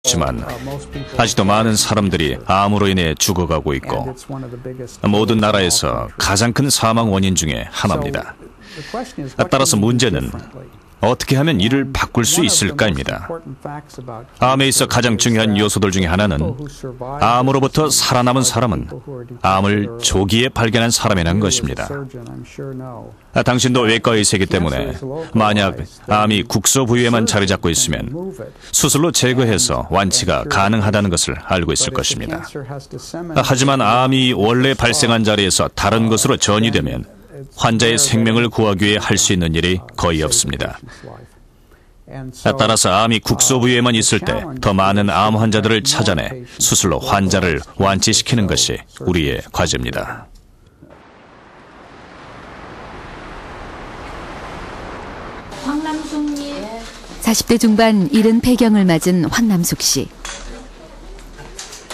없지만 아직도 많은 사람들이 암으로 인해 죽어가고 있고 모든 나라에서 가장 큰 사망 원인 중에 하나입니다. 따라서 문제는 어떻게 하면 이를 바꿀 수 있을까입니다. 암에 있어 가장 중요한 요소들 중에 하나는 암으로부터 살아남은 사람은 암을 조기에 발견한 사람이라는 것입니다. 당신도 외과의사이기 때문에 만약 암이 국소 부위에만 자리 잡고 있으면 수술로 제거해서 완치가 가능하다는 것을 알고 있을 것입니다. 하지만 암이 원래 발생한 자리에서 다른 곳으로 전이되면 환자의 생명을 구하기 위해 할 수 있는 일이 거의 없습니다. 따라서 암이 국소 부위에만 있을 때 더 많은 암 환자들을 찾아내 수술로 환자를 완치시키는 것이 우리의 과제입니다. 황남숙님. 40대 중반 이른 폐경을 맞은 황남숙 씨.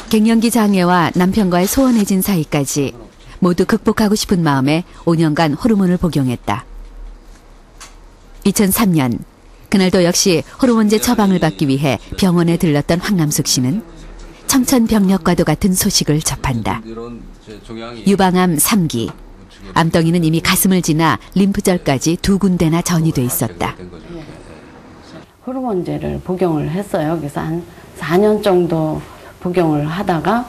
갱년기 장애와 남편과의 소원해진 사이까지 모두 극복하고 싶은 마음에 5년간 호르몬을 복용했다. 2003년 그날도 역시 호르몬제 처방을 받기 위해 병원에 들렀던 황남숙 씨는 청천벽력과도 같은 소식을 접한다. 유방암 3기, 암덩이는 이미 가슴을 지나 림프절까지 2군데나 전이돼 있었다. 호르몬제를 복용을 했어요. 그래서 한 4년 정도 복용을 하다가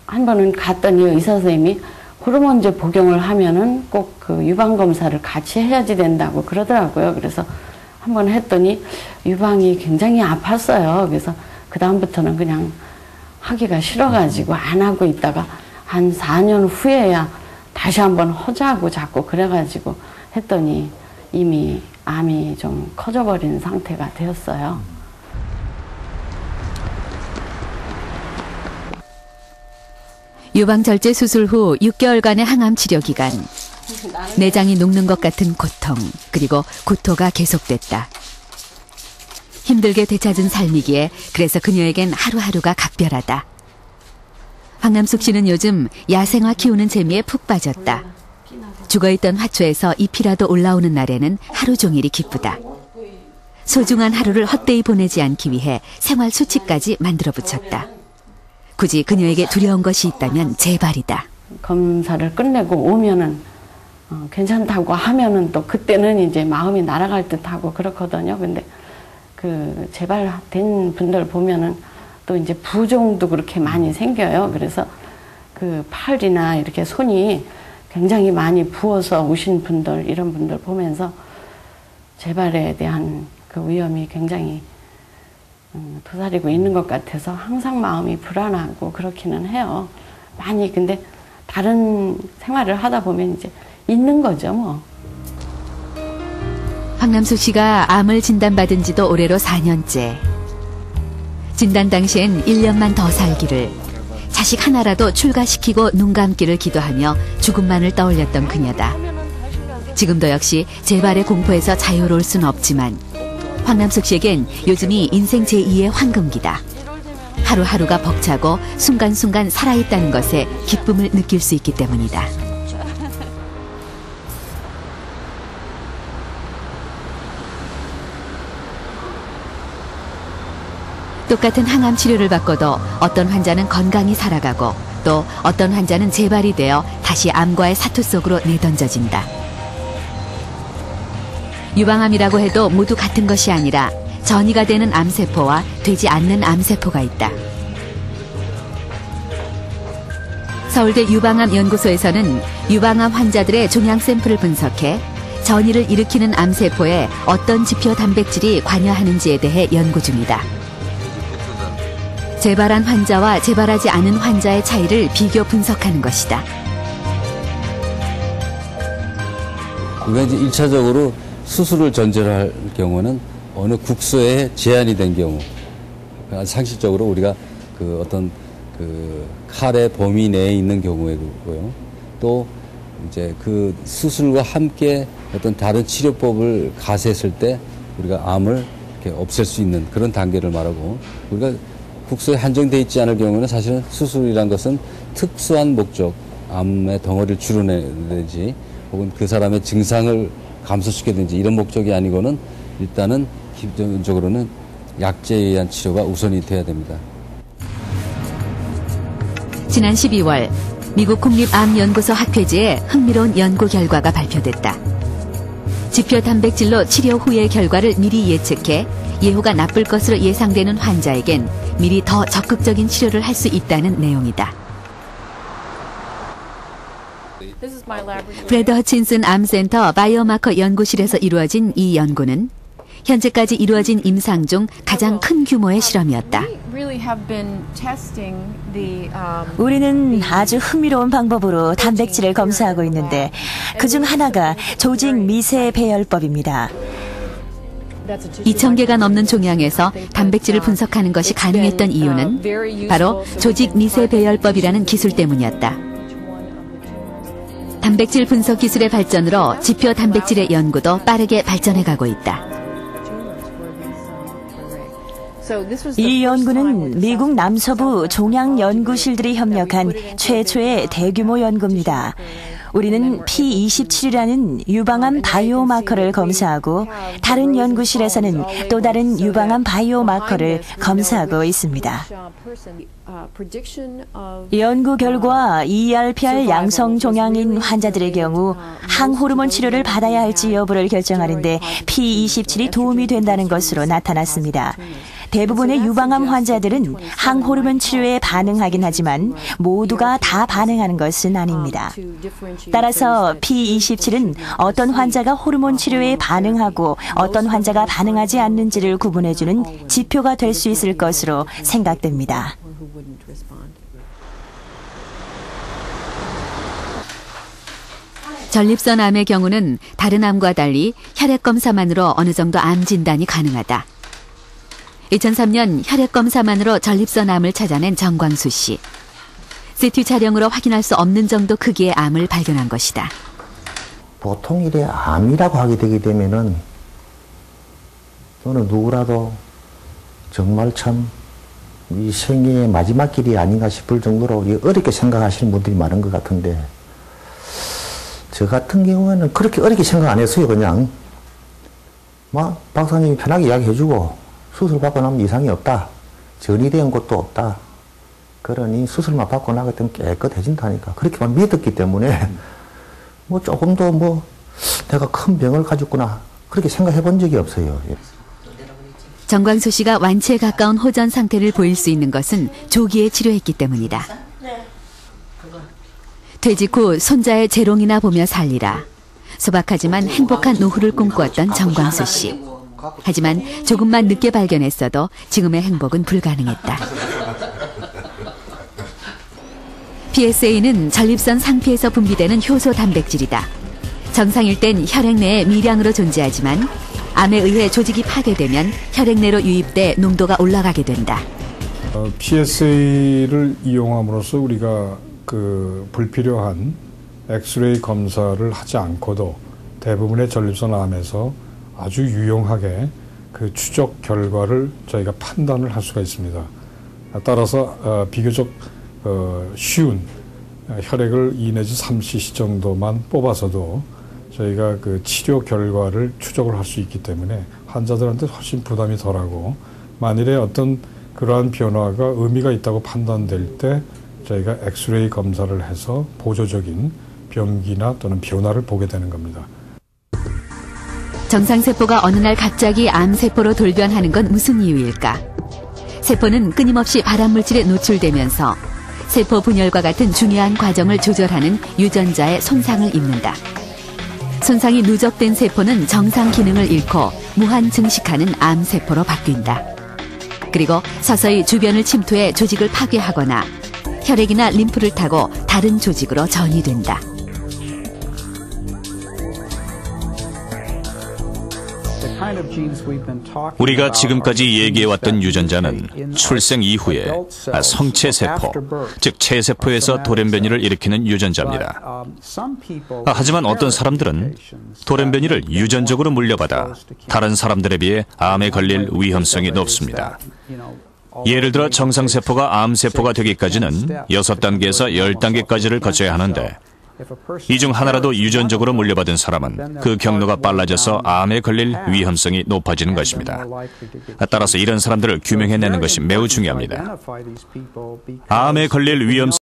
한 번은 갔더니 의사 선생님이 호르몬제 복용을 하면은 꼭 그 유방 검사를 같이 해야지 된다고 그러더라고요. 그래서 한 번 했더니 유방이 굉장히 아팠어요. 그래서 그 다음부터는 그냥 하기가 싫어가지고 안 하고 있다가 한 4년 후에야 다시 한번 하자고 자꾸 그래가지고 했더니 이미 암이 좀 커져버린 상태가 되었어요. 유방절제 수술 후 6개월간의 항암 치료 기간. 내장이 녹는 것 같은 고통, 그리고 구토가 계속됐다. 힘들게 되찾은 삶이기에 그래서 그녀에겐 하루하루가 각별하다. 황남숙 씨는 요즘 야생화 키우는 재미에 푹 빠졌다. 죽어있던 화초에서 잎이라도 올라오는 날에는 하루 종일이 기쁘다. 소중한 하루를 헛되이 보내지 않기 위해 생활 수칙까지 만들어 붙였다. 굳이 그녀에게 두려운 것이 있다면 제발이다. 검사를 끝내고 오면은 괜찮다고 하면은 또 그때는 이제 마음이 날아갈 듯하고 그렇거든요. 근데 그 재발된 분들 보면은 또 이제 부종도 그렇게 많이 생겨요. 그래서 그 팔이나 이렇게 손이 굉장히 많이 부어서 오신 분들, 이런 분들 보면서 재발에 대한 그 위험이 굉장히 도사리고 있는 것 같아서 항상 마음이 불안하고 그렇기는 해요. 많이. 근데 다른 생활을 하다 보면 이제 있는 거죠, 뭐. 황남숙 씨가 암을 진단받은 지도 올해로 4년째. 진단 당시엔 1년만 더 살기를, 자식 하나라도 출가시키고 눈 감기를 기도하며 죽음만을 떠올렸던 그녀다. 지금도 역시 재발의 공포에서 자유로울 순 없지만 황남숙 씨에겐 요즘이 인생 제2의 황금기다. 하루하루가 벅차고 순간순간 살아있다는 것에 기쁨을 느낄 수 있기 때문이다. 똑같은 항암 치료를 받고도 어떤 환자는 건강히 살아가고 또 어떤 환자는 재발이 되어 다시 암과의 사투 속으로 내던져진다. 유방암이라고 해도 모두 같은 것이 아니라 전이가 되는 암세포와 되지 않는 암세포가 있다. 서울대 유방암연구소에서는 유방암 환자들의 종양 샘플을 분석해 전이를 일으키는 암세포에 어떤 지표 단백질이 관여하는지에 대해 연구 중이다. 재발한 환자와 재발하지 않은 환자의 차이를 비교 분석하는 것이다. 우리가 이제 1차적으로 수술을 전제로 할 경우는 어느 국소에 제한이 된 경우, 상식적으로 우리가 그 어떤 그 칼의 범위 내에 있는 경우에고요. 또 이제 그 수술과 함께 어떤 다른 치료법을 가세했을 때 우리가 암을 이렇게 없앨 수 있는 그런 단계를 말하고, 우리가 국소에 한정되어 있지 않을 경우는 사실은 수술이란 것은 특수한 목적, 암의 덩어리를 줄여내든지 혹은 그 사람의 증상을 감소시키든지 이런 목적이 아니고는 일단은 기본적으로는 약제에 의한 치료가 우선이 돼야 됩니다. 지난 12월 미국 국립암연구소 학회지에 흥미로운 연구 결과가 발표됐다. 지표 단백질로 치료 후의 결과를 미리 예측해 예후가 나쁠 것으로 예상되는 환자에겐 미리 더 적극적인 치료를 할 수 있다는 내용이다. 브래드 허친슨 암센터 바이오마커 연구실에서 이루어진 이 연구는 현재까지 이루어진 임상 중 가장 큰 규모의 실험이었다. 우리는 아주 흥미로운 방법으로 단백질을 검사하고 있는데 그중 하나가 조직 미세 배열법입니다. 2,000개가 넘는 종양에서 단백질을 분석하는 것이 가능했던 이유는 바로 조직 미세 배열법이라는 기술 때문이었다. 단백질 분석 기술의 발전으로 지표 단백질의 연구도 빠르게 발전해가고 있다. 이 연구는 미국 남서부 종양 연구실들이 협력한 최초의 대규모 연구입니다. 우리는 P27이라는 유방암 바이오마커를 검사하고 다른 연구실에서는 또 다른 유방암 바이오마커를 검사하고 있습니다. 연구 결과 ERPR 양성 종양인 환자들의 경우 항호르몬 치료를 받아야 할지 여부를 결정하는데 P27이 도움이 된다는 것으로 나타났습니다. 대부분의 유방암 환자들은 항호르몬 치료에 반응하긴 하지만 모두가 다 반응하는 것은 아닙니다. 따라서 P27은 어떤 환자가 호르몬 치료에 반응하고 어떤 환자가 반응하지 않는지를 구분해주는 지표가 될 수 있을 것으로 생각됩니다. 전립선 암의 경우는 다른 암과 달리 혈액 검사만으로 어느 정도 암 진단이 가능하다. 2003년 혈액 검사만으로 전립선 암을 찾아낸 정광수 씨. CT 촬영으로 확인할 수 없는 정도 크기의 암을 발견한 것이다. 보통 이래 암이라고 하게 되게 되면은 저는 누구라도 정말 참 이 생애의 마지막 길이 아닌가 싶을 정도로 어렵게 생각하시는 분들이 많은 것 같은데 저 같은 경우에는 그렇게 어렵게 생각 안 했어요. 그냥 막 박사님이 편하게 이야기해주고 수술받고 나면 이상이 없다. 전이 된 것도 없다. 그러니 수술만 받고 나갔더니 깨끗해진다니까. 그렇게만 믿었기 때문에 뭐 조금도 뭐 내가 큰 병을 가졌구나. 그렇게 생각해 본 적이 없어요. 정광수 씨가 완치에 가까운 호전 상태를 보일 수 있는 것은 조기에 치료했기 때문이다. 퇴직 후 손자의 재롱이나 보며 살리라. 소박하지만 행복한 노후를 꿈꾸었던 정광수 씨. 하지만 조금만 늦게 발견했어도 지금의 행복은 불가능했다. PSA는 전립선 상피에서 분비되는 효소 단백질이다. 정상일 땐 혈액 내에 미량으로 존재하지만 암에 의해 조직이 파괴되면 혈액 내로 유입돼 농도가 올라가게 된다. PSA를 이용함으로써 우리가 불필요한 엑스레이 검사를 하지 않고도 대부분의 전립선 암에서 아주 유용하게 그 추적 결과를 저희가 판단을 할 수가 있습니다. 따라서 비교적 쉬운 혈액을 2 내지 3cc 정도만 뽑아서도 저희가 그 치료 결과를 추적을 할 수 있기 때문에 환자들한테 훨씬 부담이 덜하고 만일에 어떤 그러한 변화가 의미가 있다고 판단될 때 저희가 엑스레이 검사를 해서 보조적인 병기나 또는 변화를 보게 되는 겁니다. 정상세포가 어느 날 갑자기 암세포로 돌변하는 건 무슨 이유일까? 세포는 끊임없이 발암물질에 노출되면서 세포 분열과 같은 중요한 과정을 조절하는 유전자의 손상을 입는다. 손상이 누적된 세포는 정상 기능을 잃고 무한 증식하는 암세포로 바뀐다. 그리고 서서히 주변을 침투해 조직을 파괴하거나 혈액이나 림프를 타고 다른 조직으로 전이된다. 우리가 지금까지 얘기해왔던 유전자는 출생 이후에 성체세포, 즉 체세포에서 돌연변이를 일으키는 유전자입니다. 하지만 어떤 사람들은 돌연변이를 유전적으로 물려받아 다른 사람들에 비해 암에 걸릴 위험성이 높습니다. 예를 들어 정상세포가 암세포가 되기까지는 6단계에서 10단계까지를 거쳐야 하는데 이 중 하나라도 유전적으로 물려받은 사람은 그 경로가 빨라져서 암에 걸릴 위험성이 높아지는 것입니다. 따라서 이런 사람들을 규명해내는 것이 매우 중요합니다. 암에 걸릴 위험성